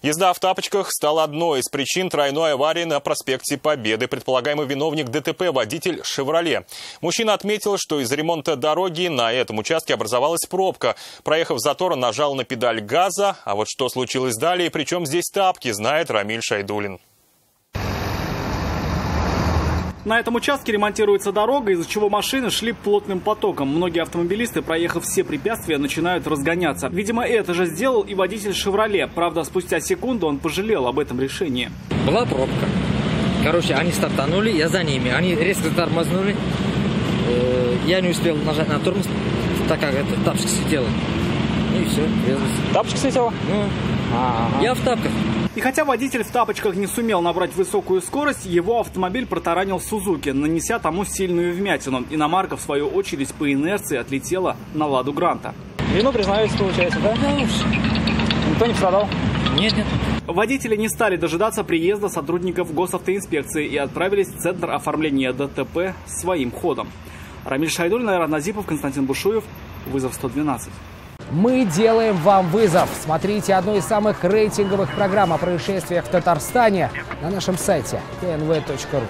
Езда в тапочках стала одной из причин тройной аварии на проспекте Победы. Предполагаемый виновник ДТП – водитель «Шевроле». Мужчина отметил, что из-за ремонта дороги на этом участке образовалась пробка. Проехав затор, он нажал на педаль газа. А вот что случилось далее и причем здесь тапки, знает Рамиль Шайдулин. На этом участке ремонтируется дорога, из-за чего машины шли плотным потоком. Многие автомобилисты, проехав все препятствия, начинают разгоняться. Видимо, это же сделал и водитель «Шевроле». Правда, спустя секунду он пожалел об этом решении. Была пробка. Короче, они стартанули, я за ними. Они резко тормознули. Я не успел нажать на тормоз, так как это тапочка сидела. И все, врезались. Тапочка сидела? Я в тапках. И хотя водитель в тапочках не сумел набрать высокую скорость, его автомобиль протаранил «Сузуки», нанеся тому сильную вмятину. Иномарка, в свою очередь, по инерции отлетела на «Ладу Гранта». Вину признаете, получается, да? Да уж. Никто не пострадал? Нет. Водители не стали дожидаться приезда сотрудников госавтоинспекции и отправились в Центр оформления ДТП своим ходом. Рамиль Шайдулин, Айрат Назипов, Константин Бушуев. Вызов 112. Мы делаем вам вызов. Смотрите одну из самых рейтинговых программ о происшествиях в Татарстане на нашем сайте tnv.ru.